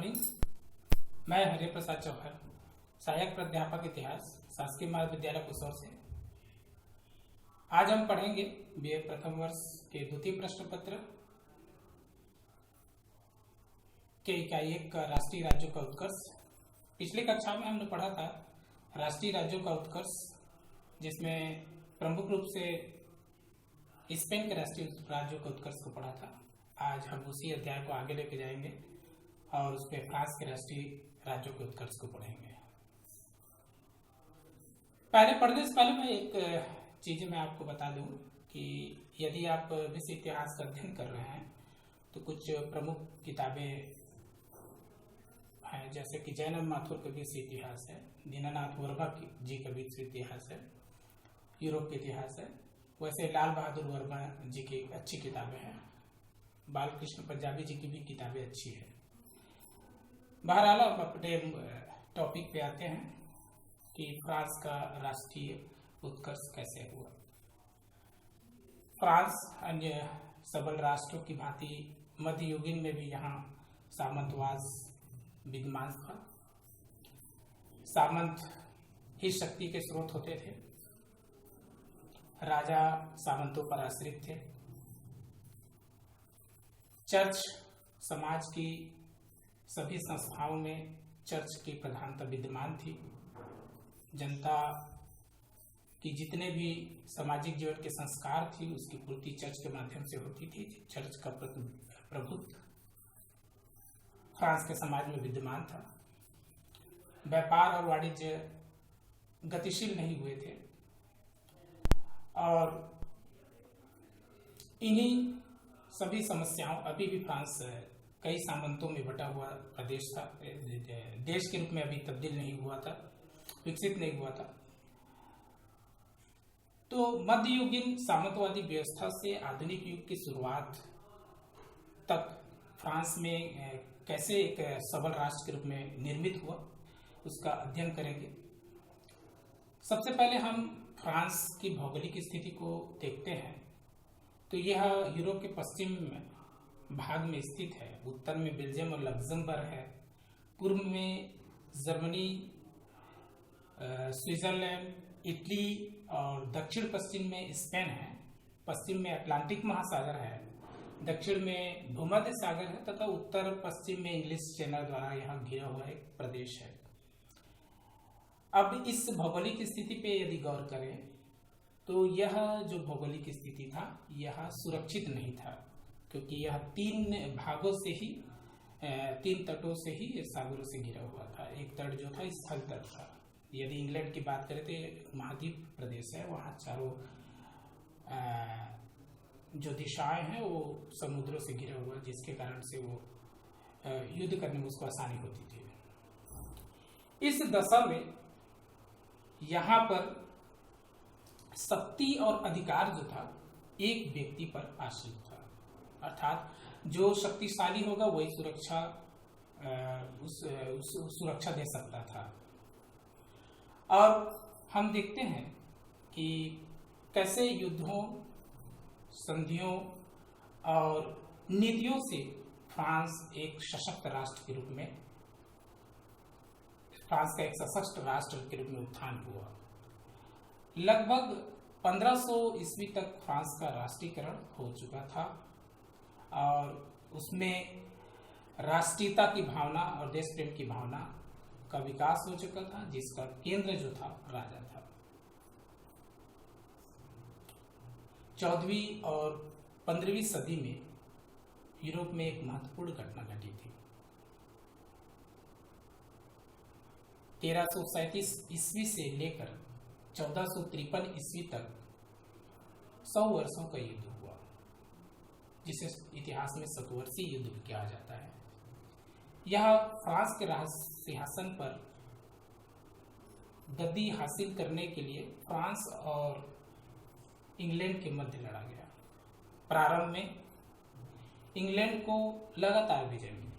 Morning. मैं हरि प्रसाद चौहान, सहायक प्राध्यापक इतिहास, शासकीय महाविद्यालय कुसौर से। आज हम पढ़ेंगे बीए प्रथम वर्ष के द्वितीय प्रश्न पत्र के इकाई 1 का राष्ट्रीय राज्यों का उत्कर्ष। पिछली कक्षा में हमने पढ़ा था राष्ट्रीय राज्यों का उत्कर्ष, जिसमें प्रमुख रूप से स्पेन के राष्ट्रीय राज्यों के उत्कर्ष को पढ़ा था। आज हम उसी अध्याय को आगे लेके जाएंगे और उस पर फ्रांस के राष्ट्रीय राज्यों के उत्कर्ष को पढ़ेंगे। पढ़ने से पहले मैं एक चीज मैं आपको बता दूं कि यदि आप विश्व इतिहास का अध्ययन कर रहे हैं तो कुछ प्रमुख किताबें हैं, जैसे कि जैनब माथुर का विश्व इतिहास है, दीनानाथ वर्मा जी का विश्व इतिहास है, यूरोप का इतिहास है। वैसे लाल बहादुर वर्मा जी की अच्छी किताबें हैं, बालकृष्ण पंजाबी जी की भी किताबें अच्छी है। बहरहाल अब अपने टॉपिक पे आते हैं कि फ्रांस का राष्ट्रीय उत्कर्ष कैसे हुआ। फ्रांस अन्य सबल राष्ट्रों की भांति मध्ययुगीन में भी यहाँ सामंतवाद विद्यमान था। सामंत ही शक्ति के स्रोत होते थे, राजा सामंतों पर आश्रित थे। चर्च समाज की सभी संस्थाओं में चर्च की प्रधानता विद्यमान थी। जनता की जितने भी सामाजिक जीवन के संस्कार थी उसकी पूर्ति चर्च के माध्यम से होती थी। चर्च का प्रभुत्व फ्रांस के समाज में विद्यमान था। व्यापार और वाणिज्य गतिशील नहीं हुए थे और इन्हीं सभी समस्याओं अभी भी फ्रांस कई सामंतों में बटा हुआ प्रदेश था, देश के रूप में अभी तब्दील नहीं हुआ था, विकसित नहीं हुआ था। तो मध्ययुगीन सामंतवादी व्यवस्था से आधुनिक युग की शुरुआत तक फ्रांस में कैसे एक सबल राष्ट्र के रूप में निर्मित हुआ उसका अध्ययन करेंगे। सबसे पहले हम फ्रांस की भौगोलिक स्थिति को देखते हैं तो यह यूरोप के पश्चिम भाग में स्थित है। उत्तर में बेल्जियम और लग्जमबर्ग है, पूर्व में जर्मनी, स्विट्जरलैंड, इटली और दक्षिण पश्चिम में स्पेन है। पश्चिम में अटलांटिक महासागर है, दक्षिण में भूमध्य सागर है तथा उत्तर पश्चिम में इंग्लिश चैनल द्वारा यहाँ घिरा हुआ एक प्रदेश है। अब इस भौगोलिक स्थिति पे यदि गौर करें तो यह जो भौगोलिक स्थिति था यह सुरक्षित नहीं था, क्योंकि यह 3 भागों से ही 3 तटों से ही सागरों से घिरा हुआ था। एक तट जो था स्थल तट था। यदि इंग्लैंड की बात करें तो महाद्वीप प्रदेश है, वहाँ चारों जो दिशाएं हैं वो समुद्रों से घिरा हुआ, जिसके कारण से वो युद्ध करने में उसको आसानी होती थी। इस दशा में यहाँ पर शक्ति और अधिकार जो था एक व्यक्ति पर आश्रित था, अर्थात जो शक्तिशाली होगा वही सुरक्षा दे सकता था। और हम देखते हैं कि कैसे युद्धों, संधियों और नीतियों से फ्रांस एक सशक्त राष्ट्र के रूप में, फ्रांस का एक सशक्त राष्ट्र के रूप में उत्थान हुआ। लगभग 1500 ईस्वी तक फ्रांस का राष्ट्रीयकरण हो चुका था और उसमें राष्ट्रीयता की भावना और देश प्रेम की भावना का विकास हो चुका था, जिसका केंद्र जो था राजा था। 14वीं और 15वीं सदी में यूरोप में एक महत्वपूर्ण घटना घटी थी। 1337 ईस्वी से लेकर 1453 ईस्वी तक 100 वर्षों का युद्ध हुआ, जिसे इतिहास में शतवर्षीय युद्ध भी कहा जाता है। यह फ्रांस के सिंहासन पर गद्दी हासिल करने के लिए फ्रांस और इंग्लैंड के मध्य लड़ा गया। प्रारंभ में इंग्लैंड को लगातार विजय मिली।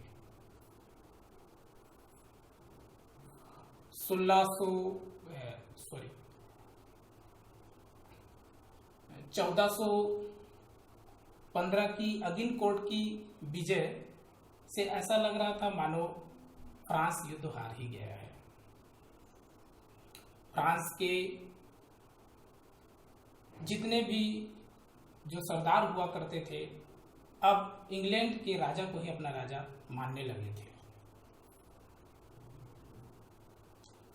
1415 की अगिनकोर्ट की विजय से ऐसा लग रहा था मानो फ्रांस युद्ध हार ही गया है। फ्रांस के जितने भी जो सरदार हुआ करते थे, अब इंग्लैंड के राजा को ही अपना राजा मानने लगे थे।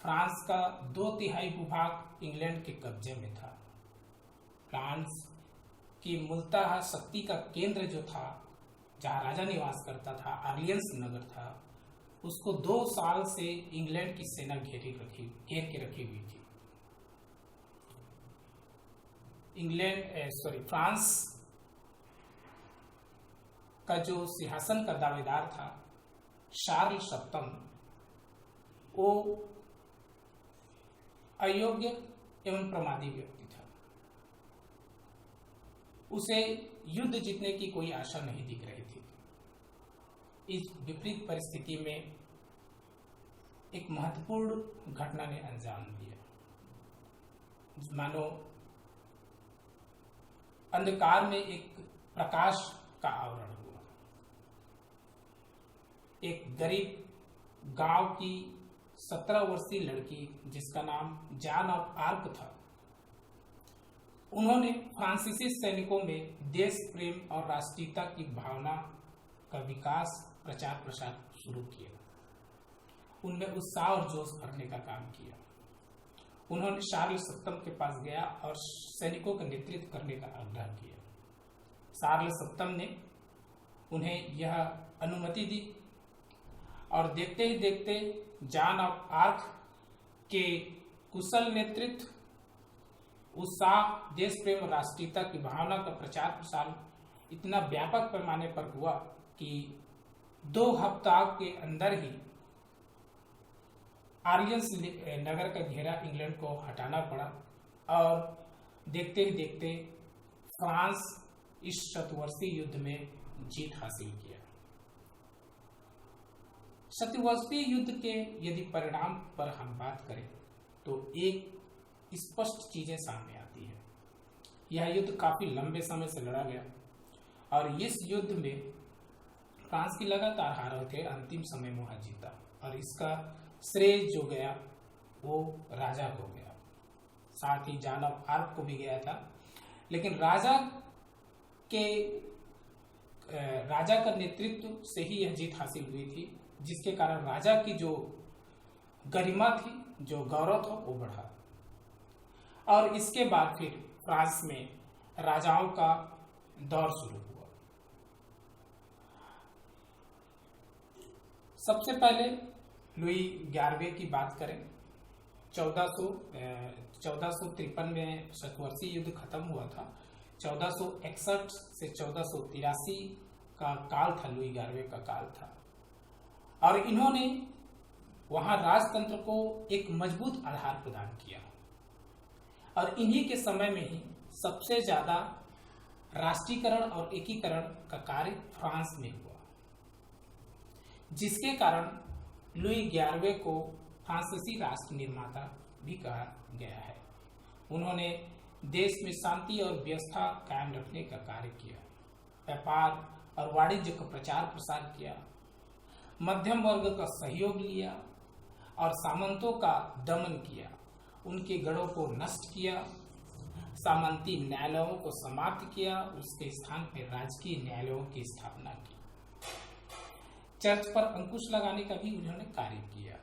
फ्रांस का 2/3 भूभाग इंग्लैंड के कब्जे में था। फ्रांस की मूलतः शक्ति का केंद्र जो था, जहां राजा निवास करता था, ऑरलियंस नगर था, उसको 2 साल से इंग्लैंड की सेना घेर के रखी हुई थी। फ्रांस का जो सिंहासन का दावेदार था, शार्ल सप्तम, वो अयोग्य एवं प्रमादी व्यक्ति था। उसे युद्ध जीतने की कोई आशा नहीं दिख रही थी। इस विपरीत परिस्थिति में एक महत्वपूर्ण घटना ने अंजाम दिया। मानो अंधकार में एक प्रकाश का आवरण हुआ। एक गरीब गांव की 17 वर्षीय लड़की, जिसका नाम जॉन ऑफ आर्क था, उन्होंने फ्रांसीसी सैनिकों में देश प्रेम और राष्ट्रीयता की भावना का विकास, प्रचार प्रसार शुरू किया। उनमें उत्साह और जोश भरने का काम किया। उन्होंने शार्ल सप्तम के पास गया और सैनिकों का नेतृत्व करने का आग्रह किया। शार्ल सप्तम ने उन्हें यह अनुमति दी और देखते ही देखते जॉन ऑफ आर्क के कुशल नेतृत्व, उत्साह, देश प्रेम और राष्ट्रीयता की भावना का प्रचार प्रसार इतना व्यापक पैमाने पर हुआ कि 2 हफ्ता के अंदर ही ऑरलियंस नगर का घेरा इंग्लैंड को हटाना पड़ा और देखते ही देखते फ्रांस इस शतवर्षीय युद्ध में जीत हासिल किया। शतवर्षीय युद्ध के यदि परिणाम पर हम बात करें तो एक स्पष्ट चीजें सामने आती है। यह युद्ध काफी लंबे समय से लड़ा गया और इस युद्ध में फ्रांस की लगातार हार होते अंतिम समय में वह जीता और इसका श्रेय जो गया वो राजा को गया। साथ ही जॉन ऑफ आर्क को भी गया था, लेकिन राजा का नेतृत्व से ही यह जीत हासिल हुई थी, जिसके कारण राजा की जो गरिमा थी, जो गौरव था, वो बढ़ा। और इसके बाद फिर फ्रांस में राजाओं का दौर शुरू हुआ। सबसे पहले लुई 11वें की बात करें, 1453 में शतवर्षीय युद्ध खत्म हुआ था। 1461 से 1483 का काल था, लुई 11वें का काल था और इन्होंने वहां राजतंत्र को एक मजबूत आधार प्रदान किया और इन्हीं के समय में ही सबसे ज्यादा राष्ट्रीयकरण और एकीकरण का कार्य फ्रांस में हुआ, जिसके कारण लुई 11वें को फ्रांसीसी राष्ट्र निर्माता भी कहा गया है। उन्होंने देश में शांति और व्यवस्था कायम रखने का कार्य किया, व्यापार और वाणिज्य का प्रचार प्रसार किया, मध्यम वर्ग का सहयोग लिया और सामंतों का दमन किया, उनके गढ़ों को नष्ट किया, सामंती न्यायालयों को समाप्त किया, उसके स्थान पर राजकीय न्यायालयों की स्थापना की। चर्च पर अंकुश लगाने का भी उन्होंने कार्य किया,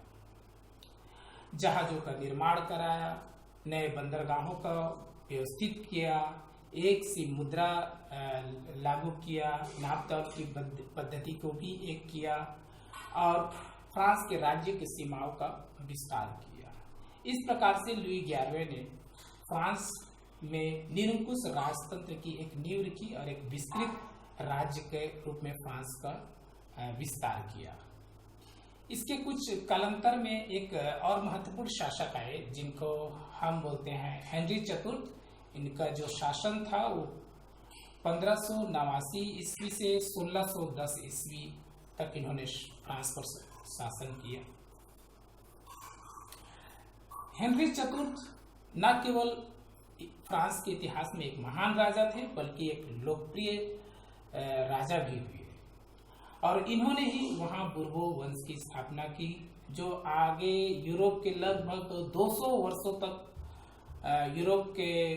जहाजों का निर्माण कराया, नए बंदरगाहों का व्यवस्थित किया, एक सी मुद्रा लागू किया, नापतोल की पद्धति को भी एक किया और फ्रांस के राज्य की सीमाओं का विस्तार किया। इस प्रकार से लुई 11वें ने फ्रांस में निरंकुश राजतंत्र की एक नींव रखी और एक विस्तृत राज्य के रूप में फ्रांस का विस्तार किया। इसके कुछ कालांतर में एक और महत्वपूर्ण शासक आए, जिनको हम बोलते हैं हेनरी चतुर्थ। इनका जो शासन था वो 1589 ईस्वी से 1610 ईस्वी तक इन्होंने फ्रांस पर शासन किया। हेनरी चतुर्थ न केवल फ्रांस के इतिहास में एक महान राजा थे, बल्कि एक लोकप्रिय राजा भी हुए और इन्होंने ही वहाँ बुर्बो वंश की स्थापना की, जो आगे यूरोप के लगभग 200 वर्षों तक यूरोप के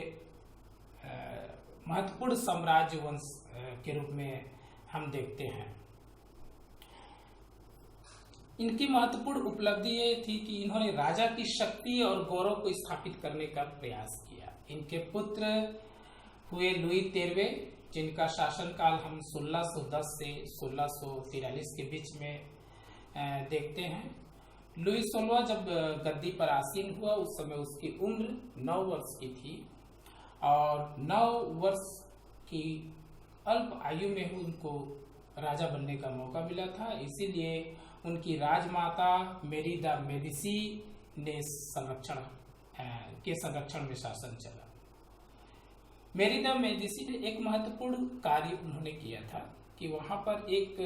महत्वपूर्ण साम्राज्य वंश के रूप में हम देखते हैं। इनकी महत्वपूर्ण उपलब्धि ये थी कि इन्होंने राजा की शक्ति और गौरव को स्थापित करने का प्रयास किया। इनके पुत्र हुए लुई 13वें, जिनका शासनकाल हम 1610 से 1643 के बीच में देखते हैं। लुई 16वां जब गद्दी पर आसीन हुआ, उस समय उसकी उम्र 9 वर्ष की थी और 9 वर्ष की अल्प आयु में ही उनको राजा बनने का मौका मिला था। इसीलिए उनकी राजमाता मेरी द मेडिसी ने संरक्षण में शासन चला। मेरी द मेडिसी ने एक महत्वपूर्ण कार्य उन्होंने किया था कि वहां पर एक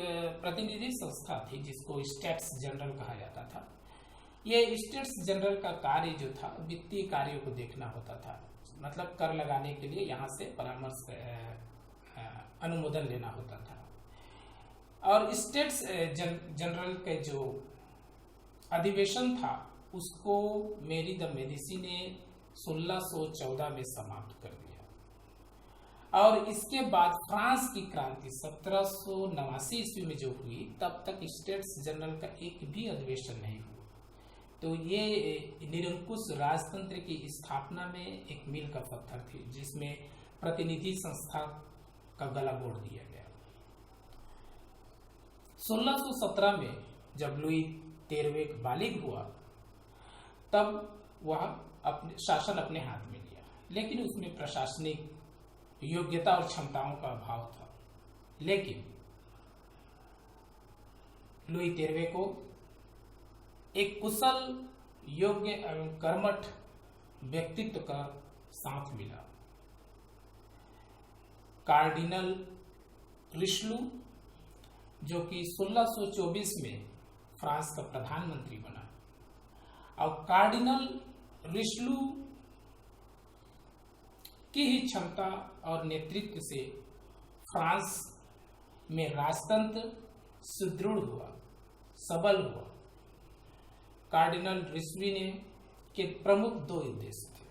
प्रतिनिधि संस्था थी जिसको स्टेट्स जनरल कहा जाता था। ये स्टेट्स जनरल का कार्य जो था वित्तीय कार्यों को देखना होता था, मतलब कर लगाने के लिए यहाँ से परामर्श अनुमोदन लेना होता था। और स्टेट्स जनरल के जो अधिवेशन था उसको मेरी द मेडिसी ने 1614 में समाप्त कर दिया। और इसके बाद फ्रांस की क्रांति 1789 ईस्वी में जो हुई, तब तक स्टेट्स जनरल का एक भी अधिवेशन नहीं हुआ। तो ये निरंकुश राजतंत्र की स्थापना में एक मील का पत्थर थी, जिसमें प्रतिनिधि संस्था का गला मोड़ दिया गया। 1617 में जब लुई 13वें बालिग हुआ, तब वह शासन अपने हाथ में लिया, लेकिन उसमें प्रशासनिक योग्यता और क्षमताओं का अभाव था। लेकिन लुई 13वें को एक कुशल, योग्य एवं कर्मठ व्यक्तित्व का साथ मिला। कार्डिनल रिशलू, जो कि 1624 में फ्रांस का प्रधानमंत्री बना, और कार्डिनल रिशलू की ही क्षमता और नेतृत्व से फ्रांस में राजतंत्र सुदृढ़ हुआ, सबल हुआ। कार्डिनल रिशलू ने के प्रमुख 2 उद्देश्य थे।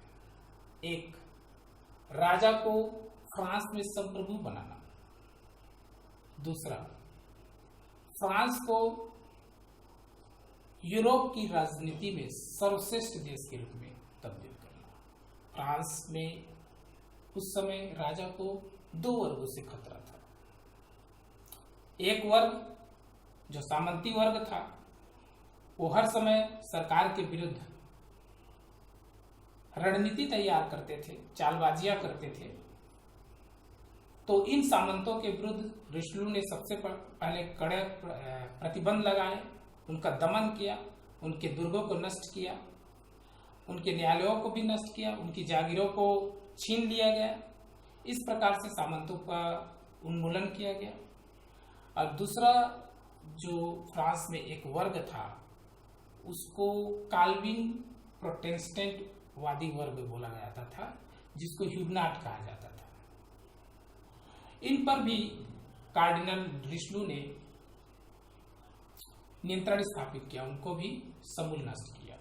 एक, राजा को फ्रांस में संप्रभु बनाना। दूसरा, फ्रांस को यूरोप की राजनीति में सर्वश्रेष्ठ देश के रूप में तब्दील करना। फ्रांस में उस समय राजा को 2 वर्गों से खतरा था। एक वर्ग जो सामंती वर्ग था, वो हर समय सरकार के विरुद्ध रणनीति तैयार करते थे, चालबाजियां करते थे। तो इन सामंतों के विरुद्ध रिशलू ने सबसे पहले कड़े प्रतिबंध लगाए, उनका दमन किया, उनके दुर्गों को नष्ट किया, उनके न्यायालयों को भी नष्ट किया, उनकी जागीरों को छीन लिया गया। इस प्रकार से सामंतों का उन्मूलन किया गया। और दूसरा, जो फ्रांस में एक वर्ग था, उसको काल्विन प्रोटेस्टेंट वादी वर्ग बोला जाता था, जिसको ह्यूगनाट कहा जाता था। इन पर भी कार्डिनल रिशलू ने नियंत्रण स्थापित किया, उनको भी समूल नष्ट किया।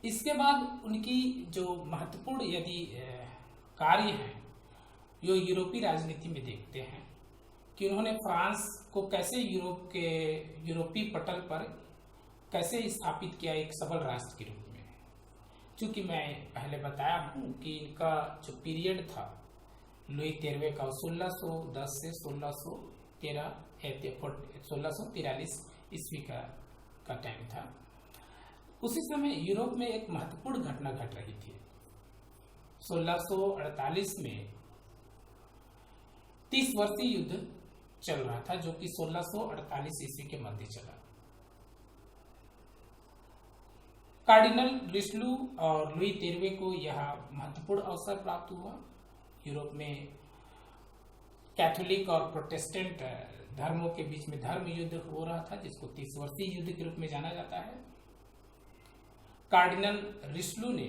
इसके बाद उनकी जो महत्वपूर्ण यदि कार्य हैं, जो यूरोपीय राजनीति में देखते हैं कि उन्होंने फ्रांस को कैसे यूरोपीय पटल पर कैसे स्थापित किया एक सबल राष्ट्र के रूप में। चूंकि मैं पहले बताया हूं कि इनका जो पीरियड था लुई 13वें का 1610 से 1643 ईस्वी का टाइम था। उसी समय यूरोप में एक महत्वपूर्ण घटना घट रही थी। 1648 में 30 वर्षीय युद्ध चल रहा था, जो कि 1648 ईस्वी के मध्य चला। कार्डिनल रिशलू और लुई 13वें को यह महत्वपूर्ण अवसर प्राप्त हुआ। यूरोप में कैथोलिक और प्रोटेस्टेंट धर्मों के बीच में धर्म युद्ध हो रहा था, जिसको 30 वर्षीय युद्ध के रूप में जाना जाता है। कार्डिनल रिशलू ने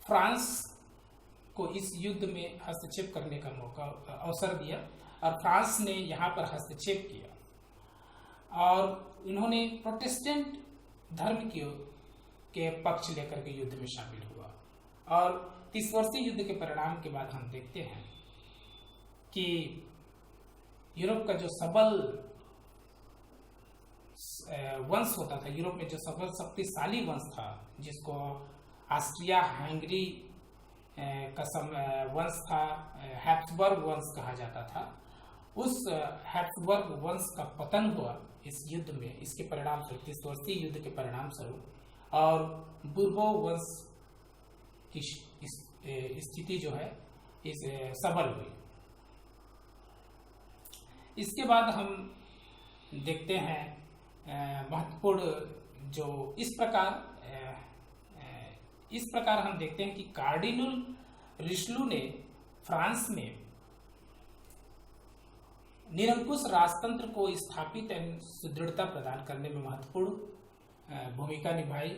फ्रांस को इस युद्ध में हस्तक्षेप करने का अवसर दिया और फ्रांस ने यहाँ पर हस्तक्षेप किया और इन्होंने प्रोटेस्टेंट धर्म के पक्ष लेकर के युद्ध में शामिल हुआ। और 30 वर्षीय युद्ध के परिणाम के बाद हम देखते हैं कि यूरोप का जो सबल वंश होता था, यूरोप में जो सबल शक्तिशाली वंश था, जिसको ऑस्ट्रिया हंगरी का वंश था, हैब्सबर्ग वंश कहा जाता था, उस हैब्सबर्ग वंश का पतन हुआ इस युद्ध में, इसके परिणाम स्वरूप 30 वर्षीय युद्ध के परिणाम स्वरूप, और बुर्बो वंश की स्थिति जो है इस सबल हुई। इसके बाद हम देखते हैं महत्वपूर्ण जो इस प्रकार हम देखते हैं कि कार्डिनल रिशलू ने फ्रांस में निरंकुश राजतंत्र को स्थापित एवं सुदृढ़ता प्रदान करने में महत्वपूर्ण भूमिका निभाई।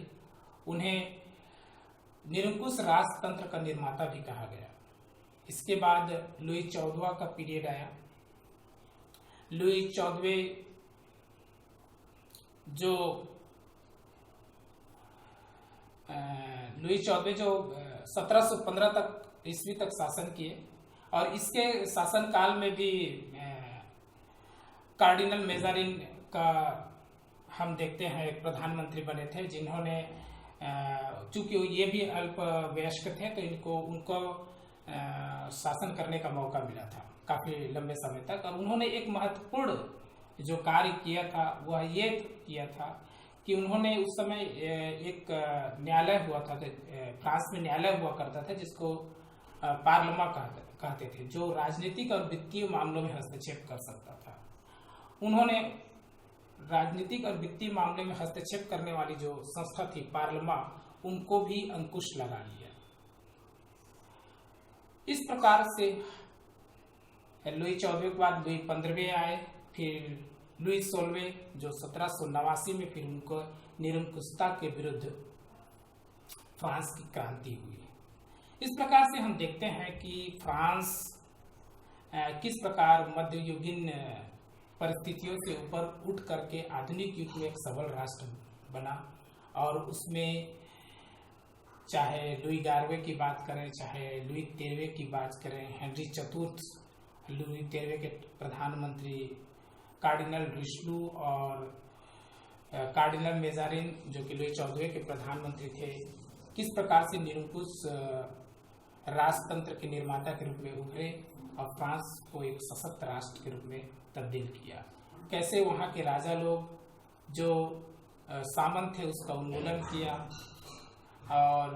उन्हें निरंकुश राजतंत्र का निर्माता भी कहा गया। इसके बाद लुई 14वां का पीरियड आया। लुई 14वें जो 1715 तक ईस्वी तक शासन किए और इसके शासन काल में भी कार्डिनल मेजारिन का हम देखते हैं एक प्रधानमंत्री बने थे, जिन्होंने चूंकि ये भी अल्प वयस्क थे तो उनको शासन करने का मौका मिला था काफी लंबे समय तक। और उन्होंने एक महत्वपूर्ण जो कार्य किया था वह ये किया था कि उन्होंने उस समय एक न्यायालय हुआ था, फ्रांस में न्यायालय हुआ करता था जिसको पार्लिमा कहते थे, जो राजनीतिक और वित्तीय मामलों में हस्तक्षेप कर सकता था। उन्होंने राजनीतिक और वित्तीय मामले में हस्तक्षेप करने वाली जो संस्था थी पार्लिमा, उनको भी अंकुश लगा लिया। इस प्रकार से लुई 14वें के बाद लुई 15वें आए, फिर लुई 16वें जो 1789 में फिर उनको निरंकुशता के विरुद्ध फ्रांस की क्रांति हुई। इस प्रकार से हम देखते हैं कि फ्रांस किस प्रकार मध्ययुगीन परिस्थितियों से ऊपर उठ करके आधुनिक युग में एक सबल राष्ट्र बना। और उसमें चाहे लुई 11वें की बात करें, चाहे लुई 13वें की बात करें, हेनरी चतुर्थ लुई 13वें के प्रधानमंत्री, कार्डिनल रिशलू और कार्डिनल मेजारिन जो कि लुई 14वें के प्रधानमंत्री थे, किस प्रकार से निरंकुश राजतंत्र के निर्माता के रूप में उभरे और फ्रांस को एक सशक्त राष्ट्र के रूप में तब्दील किया। कैसे वहाँ के राजा लोग जो सामंत थे उसका उन्मूलन किया और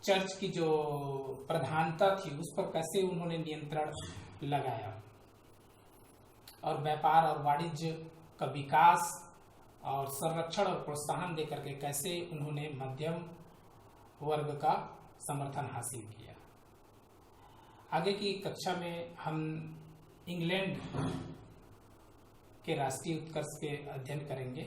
चर्च की जो प्रधानता थी उस पर कैसे उन्होंने नियंत्रण लगाया और व्यापार और वाणिज्य का विकास और संरक्षण और प्रोत्साहन देकर के कैसे उन्होंने मध्यम वर्ग का समर्थन हासिल किया। आगे की कक्षा में हम इंग्लैंड के राष्ट्रीय उत्कर्ष के अध्ययन करेंगे।